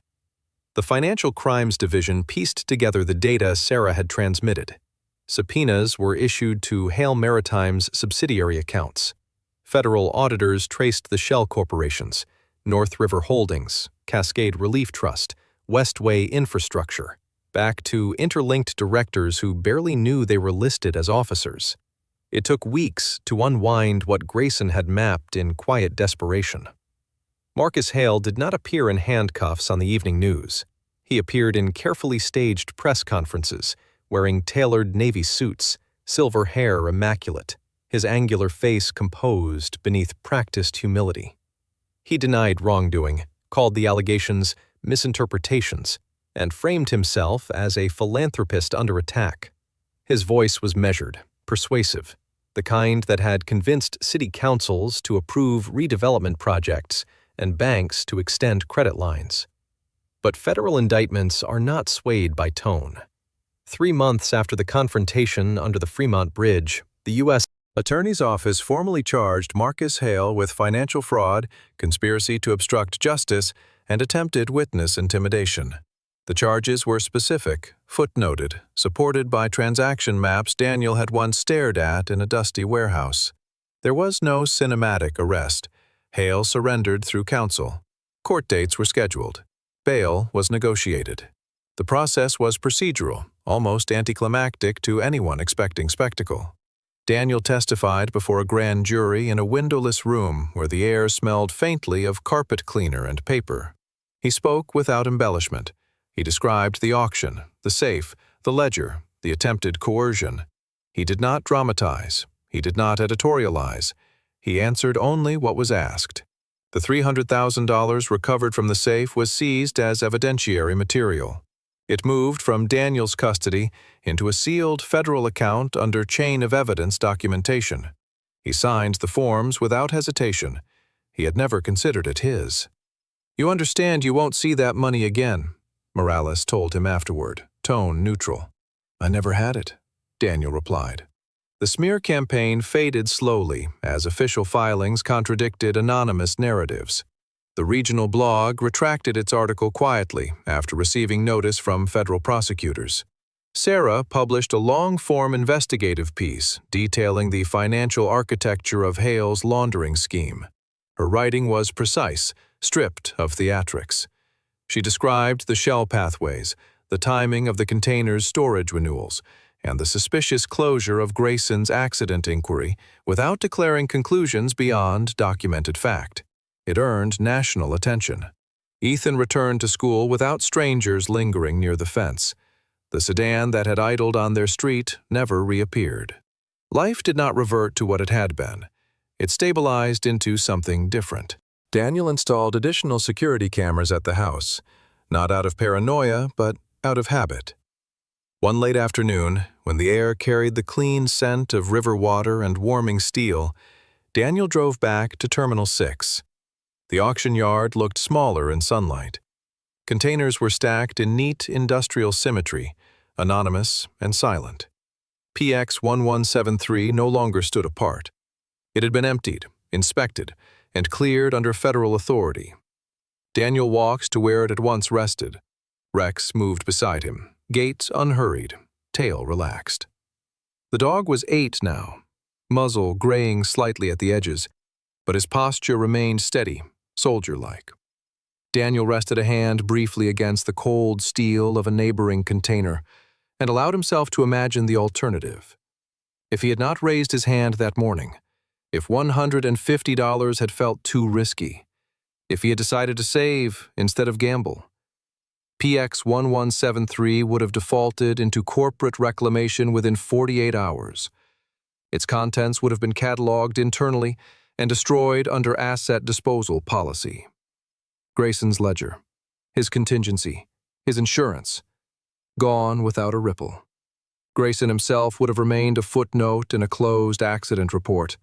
The Financial Crimes Division pieced together the data Sarah had transmitted. Subpoenas were issued to Hale Maritime's subsidiary accounts. Federal auditors traced the shell corporations, North River Holdings, Cascade Relief Trust, Westway Infrastructure, back to interlinked directors who barely knew they were listed as officers. It took weeks to unwind what Grayson had mapped in quiet desperation. Marcus Hale did not appear in handcuffs on the evening news. He appeared in carefully staged press conferences, wearing tailored navy suits, silver hair immaculate, his angular face composed beneath practiced humility. He denied wrongdoing, called the allegations misinterpretations, and framed himself as a philanthropist under attack. His voice was measured, persuasive, the kind that had convinced city councils to approve redevelopment projects and banks to extend credit lines. But federal indictments are not swayed by tone. 3 months after the confrontation under the Fremont Bridge, the U.S. Attorney's Office formally charged Marcus Hale with financial fraud, conspiracy to obstruct justice, and attempted witness intimidation. The charges were specific, footnoted, supported by transaction maps Daniel had once stared at in a dusty warehouse. There was no cinematic arrest. Hale surrendered through counsel. Court dates were scheduled. Bail was negotiated. The process was procedural, almost anticlimactic to anyone expecting spectacle. Daniel testified before a grand jury in a windowless room where the air smelled faintly of carpet cleaner and paper. He spoke without embellishment. He described the auction, the safe, the ledger, the attempted coercion. He did not dramatize. He did not editorialize. He answered only what was asked. The $300,000 recovered from the safe was seized as evidentiary material. It moved from Daniel's custody into a sealed federal account under chain of evidence documentation. He signed the forms without hesitation. He had never considered it his. "You understand you won't see that money again," Morales told him afterward, tone neutral. "I never had it," Daniel replied. The smear campaign faded slowly as official filings contradicted anonymous narratives. The regional blog retracted its article quietly after receiving notice from federal prosecutors. Sarah published a long-form investigative piece detailing the financial architecture of Hale's laundering scheme. Her writing was precise, stripped of theatrics. She described the shell pathways, the timing of the container's storage renewals, and the suspicious closure of Grayson's accident inquiry without declaring conclusions beyond documented fact. It earned national attention. Ethan returned to school without strangers lingering near the fence. The sedan that had idled on their street never reappeared. Life did not revert to what it had been. It stabilized into something different. Daniel installed additional security cameras at the house, not out of paranoia, but out of habit. One late afternoon, when the air carried the clean scent of river water and warming steel, Daniel drove back to Terminal 6. The auction yard looked smaller in sunlight. Containers were stacked in neat industrial symmetry, anonymous and silent. PX 1173 no longer stood apart. It had been emptied, inspected, and cleared under federal authority. Daniel walked to where it had once rested. Rex moved beside him, gait unhurried, tail relaxed. The dog was 8 now, muzzle graying slightly at the edges, but his posture remained steady, soldier-like. Daniel rested a hand briefly against the cold steel of a neighboring container and allowed himself to imagine the alternative. If he had not raised his hand that morning, if $150 had felt too risky, if he had decided to save instead of gamble, PX 1173 would have defaulted into corporate reclamation within 48 hours. Its contents would have been cataloged internally and destroyed under asset disposal policy. Grayson's ledger, his contingency, his insurance, gone without a ripple. Grayson himself would have remained a footnote in a closed accident report,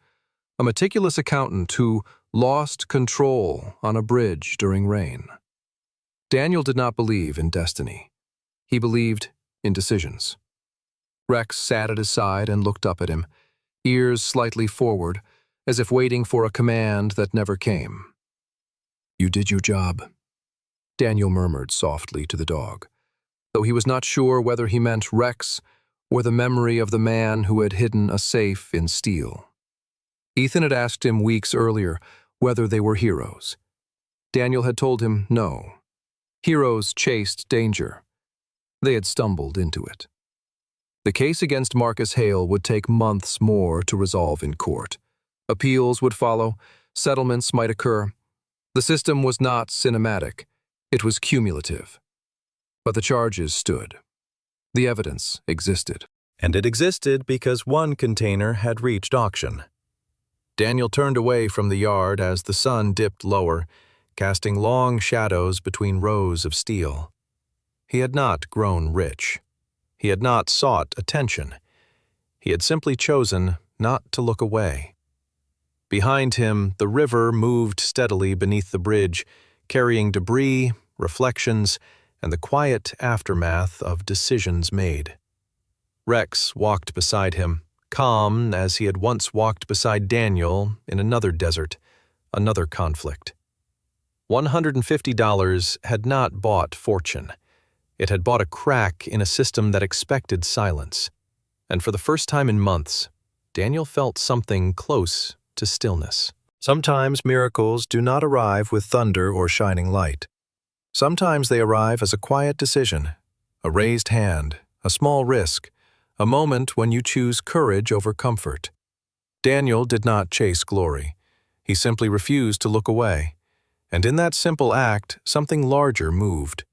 a meticulous accountant who lost control on a bridge during rain. Daniel did not believe in destiny. He believed in decisions. Rex sat at his side and looked up at him, ears slightly forward, as if waiting for a command that never came. "You did your job," Daniel murmured softly to the dog, though he was not sure whether he meant Rex or the memory of the man who had hidden a safe in steel. Ethan had asked him weeks earlier whether they were heroes. Daniel had told him no. Heroes chased danger. They had stumbled into it. The case against Marcus Hale would take months more to resolve in court. Appeals would follow, settlements might occur. The system was not cinematic, it was cumulative. But the charges stood. The evidence existed. And it existed because one container had reached auction. Daniel turned away from the yard as the sun dipped lower, casting long shadows between rows of steel. He had not grown rich. He had not sought attention. He had simply chosen not to look away. Behind him, the river moved steadily beneath the bridge, carrying debris, reflections, and the quiet aftermath of decisions made. Rex walked beside him, calm as he had once walked beside Daniel in another desert, another conflict. $150 had not bought fortune. It had bought a crack in a system that expected silence. And for the first time in months, Daniel felt something close to stillness. Sometimes miracles do not arrive with thunder or shining light. Sometimes they arrive as a quiet decision, a raised hand, a small risk, a moment when you choose courage over comfort. Daniel did not chase glory. He simply refused to look away. And in that simple act, something larger moved.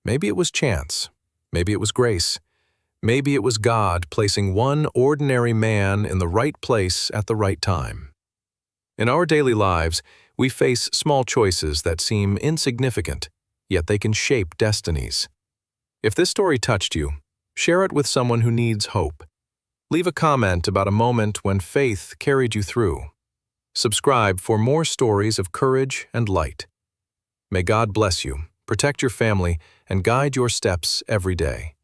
Maybe it was chance. Maybe it was grace. Maybe it was God placing one ordinary man in the right place at the right time. In our daily lives, we face small choices that seem insignificant, yet they can shape destinies. If this story touched you, share it with someone who needs hope. Leave a comment about a moment when faith carried you through. Subscribe for more stories of courage and light. May God bless you, protect your family, and guide your steps every day.